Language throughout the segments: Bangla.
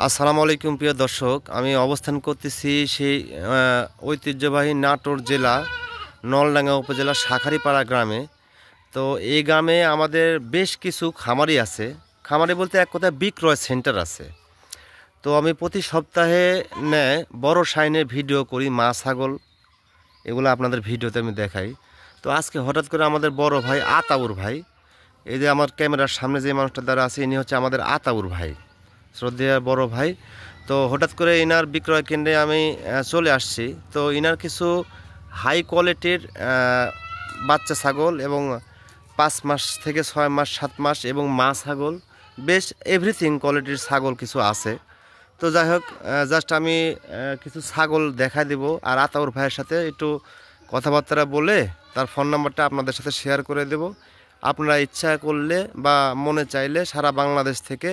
আসসালামু আলাইকুম প্রিয় দর্শক, আমি অবস্থান করতেছি সেই ঐতিহ্যবাহী নাটোর জেলা নলডাঙ্গা উপজেলা শাঁখারীপাড়া গ্রামে। তো এই গ্রামে আমাদের বেশ কিছু খামারি আছে। খামারি বলতে এক কথায় বিক্রয় সেন্টার আছে। তো আমি প্রতি সপ্তাহে বড় সাইনের ভিডিও করি, মা ছাগল এগুলো আপনাদের ভিডিওতে আমি দেখাই। তো আজকে হঠাৎ করে আমাদের বড় ভাই আতাউর ভাই, এই যে আমার ক্যামেরার সামনে যে মানুষটা দ্বারা আছে, ইনি হচ্ছে আমাদের আতাউর ভাই, শ্রদ্ধেয় বড় ভাই। তো হঠাৎ করে ইনার বিক্রয় কেন্দ্রে আমি চলে আসছি। তো ইনার কিছু হাই কোয়ালিটির বাচ্চা ছাগল এবং 5 মাস থেকে 6 মাস 7 মাস এবং মা ছাগল, বেশ এভরিথিং কোয়ালিটির ছাগল কিছু আছে। তো যাই হোক, জাস্ট আমি কিছু ছাগল দেখা দেব আর আতাউর ভাইয়ের সাথে একটু কথাবার্তা বলে তার ফোন নাম্বারটা আপনাদের সাথে শেয়ার করে দেব। আপনারা ইচ্ছা করলে বা মনে চাইলে সারা বাংলাদেশ থেকে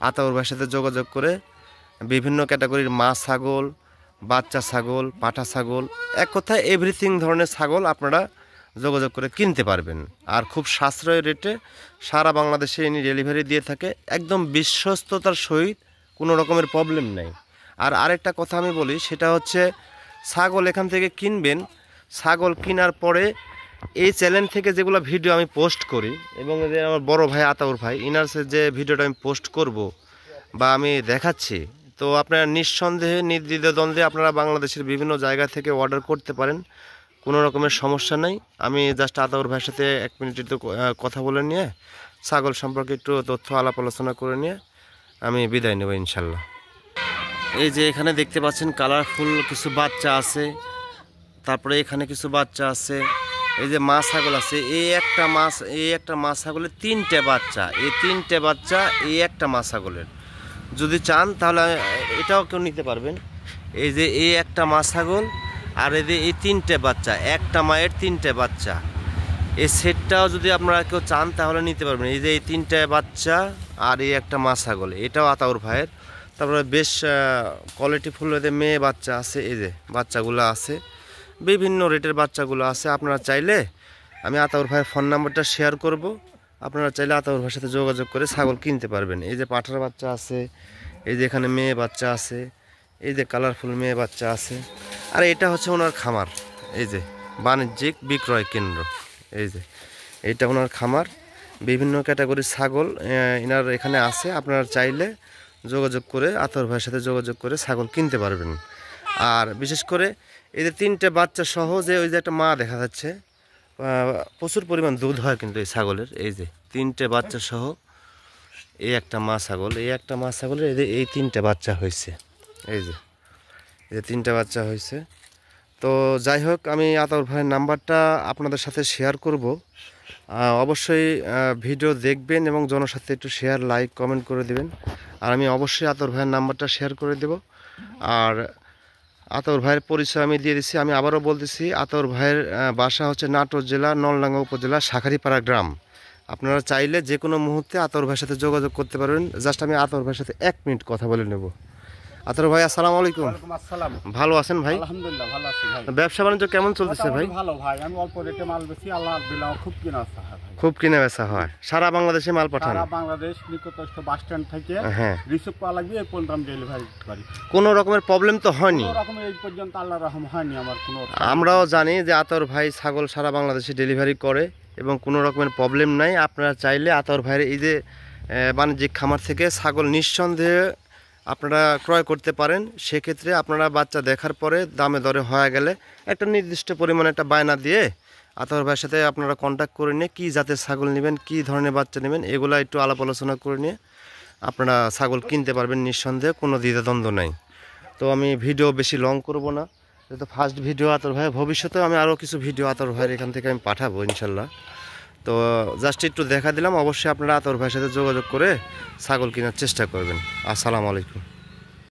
আতাউর ভাইয়ের সাথে যোগাযোগ করে বিভিন্ন ক্যাটাগরির মা ছাগল, বাচ্চা ছাগল, পাঠা ছাগল, এক কথায় এভরিথিং ধরনের ছাগল আপনারা যোগাযোগ করে কিনতে পারবেন। আর খুব সাশ্রয় রেটে সারা বাংলাদেশে ইনি ডেলিভারি দিয়ে থাকে, একদম বিশ্বস্ততার সহিত, কোনো রকমের প্রবলেম নেই। আর আরেকটা কথা আমি বলি, সেটা হচ্ছে ছাগল এখান থেকে কিনবেন, ছাগল কেনার পরে এই চ্যানেল থেকে যেগুলো ভিডিও আমি পোস্ট করি এবং আমার বড় ভাই আতাউর ভাই ইনার যে ভিডিওটা আমি পোস্ট করব বা আমি দেখাচ্ছি, তো আপনারা নিঃসন্দেহে নির্দ্বিধাদ্বন্দ্বে আপনারা বাংলাদেশের বিভিন্ন জায়গা থেকে অর্ডার করতে পারেন, কোনো রকমের সমস্যা নেই। আমি জাস্ট আতাউর ভাইয়ের সাথে 1 মিনিট একটু কথা বলে নিয়ে ছাগল সম্পর্কে একটু তথ্য আলাপ আলোচনা করে নিয়ে আমি বিদায় নেব ইনশাল্লাহ। এই যে এখানে দেখতে পাচ্ছেন কালারফুল কিছু বাচ্চা আছে, তারপরে এখানে কিছু বাচ্চা আছে, এই যে মা ছাগল আছে, এই একটা মা ছাগলের 3টে বাচ্চা, এই 3টে বাচ্চা এই একটা মা ছাগলের। যদি চান তাহলে এটাও কেউ নিতে পারবেন। এই যে এই একটা মা ছাগল আর এই যে এই 3টে বাচ্চা, একটা মায়ের 3টে বাচ্চা, এই সেটটাও যদি আপনারা কেউ চান তাহলে নিতে পারবেন। এই যে এই 3টে বাচ্চা আর এই একটা মা ছাগল, এটাও আতাউর ভাইয়ের। তারপরে বেশ কোয়ালিটিফুল এদের মেয়ে বাচ্চা আছে, এই যে বাচ্চাগুলো আছে, বিভিন্ন রেটের বাচ্চাগুলো আছে। আপনারা চাইলে আমি আতাউর ভাইয়ের ফোন নাম্বারটা শেয়ার করব, আপনারা চাইলে আতাউর ভাইয়ের সাথে যোগাযোগ করে ছাগল কিনতে পারবেন। এই যে পাঠার বাচ্চা আছে, এই যে এখানে মেয়ে বাচ্চা আছে, এই যে কালারফুল মেয়ে বাচ্চা আছে। আর এটা হচ্ছে ওনার খামার, এই যে বাণিজ্যিক বিক্রয় কেন্দ্র, এই যে এইটা ওনার খামার। বিভিন্ন ক্যাটাগরির ছাগল এনার এখানে আছে, আপনারা চাইলে যোগাযোগ করে আতাউর ভাইয়ের সাথে যোগাযোগ করে ছাগল কিনতে পারবেন। আর বিশেষ করে এই যে 3টে বাচ্চা সহ যে ওই যে একটা মা দেখা যাচ্ছে, প্রচুর পরিমাণ দুধ হয় কিন্তু এই ছাগলের। এই যে 3টে বাচ্চা সহ এই একটা মা ছাগল, এই একটা মা ছাগলের এই 3টে বাচ্চা হয়েছে, এই যে 3টে বাচ্চা হয়েছে। তো যাই হোক, আমি আতাউর ভাইয়ের নাম্বারটা আপনাদের সাথে শেয়ার করব। অবশ্যই ভিডিও দেখবেন এবং জনসাথে একটু শেয়ার, লাইক, কমেন্ট করে দেবেন। আর আমি অবশ্যই আতাউর ভাইয়ের নাম্বারটা শেয়ার করে দেব। আর আতাউর ভাইয়ের পরিচয় আমি দিয়ে দিচ্ছি, আমি আবারও বলতেছি, আতাউর ভাইয়ের বাসা হচ্ছে নাটোর জেলা নলডাঙ্গা উপজেলা শাঁখারীপাড়া গ্রাম। আপনারা চাইলে যে কোনো মুহূর্তে আতাউর ভাইয়ের সাথে যোগাযোগ করতে পারবেন। জাস্ট আমি আতাউর ভাইয়ের সাথে 1 মিনিট কথা বলে নেব। আতাউর ভাই, আসসালামু আলাইকুম। আসসালাম। ভালো আছেন ভাই? আলহামদুলিল্লাহ ভালো আছি ভাই। ব্যবসা বাণিজ্য কেমন চলতেছে ভাই? ভালো ভাই, আমি অল্প রেটে মাল বেশি, আলহামদুলিল্লাহ খুব কিনা আছে ভাই। খুব কিনে বেচা হয়? সারা বাংলাদেশে মাল পাঠান? সারা বাংলাদেশ, নিকটস্থ বাস স্ট্যান্ড থেকে হ্যাঁ, রিসিভ করা লাগবে, এই পর্যন্ত আমি ডেলিভারি করি। কোনো রকমের প্রবলেম তো হয়নি? কোনো রকম এই পর্যন্ত আল্লাহর রহম হয়নি আমার কোনো। আমরাও জানি যে আতাউর ভাই ছাগল সারা বাংলাদেশে ডেলিভারি করে এবং কোনো রকমের প্রবলেম নাই। আপনারা চাইলে আতাউর ভাইয়ের এই যে বাণিজ্যিক খামার থেকে ছাগল নিঃসন্দেহে আপনারা ক্রয় করতে পারেন। সেক্ষেত্রে আপনারা বাচ্চা দেখার পরে দামে দরে হয়ে গেলে একটা নির্দিষ্ট পরিমাণে একটা বায়না দিয়ে আতাউর ভাইয়ের সাথে আপনারা কন্ট্যাক্ট করে নিয়ে কী জাতের ছাগল নেবেন, কী ধরনের বাচ্চা নেবেন, এগুলো একটু আলাপ আলোচনা করে নিয়ে আপনারা ছাগল কিনতে পারবেন নিঃসন্দেহে, কোনো দ্বিধাদ্বন্দ্ব নাই। তো আমি ভিডিও বেশি লং করব না, যেহেতু ফার্স্ট ভিডিও আতাউর ভাই, ভবিষ্যতেও আমি আরও কিছু ভিডিও আতাউর ভাইয়ের এখান থেকে আমি পাঠাবো ইনশাল্লাহ। তো জাস্ট একটু দেখা দিলাম, অবশ্যই আপনারা আতাউর ভাইয়ের সাথে যোগাযোগ করে ছাগল কেনার চেষ্টা করবেন। আসসালামু আলাইকুম।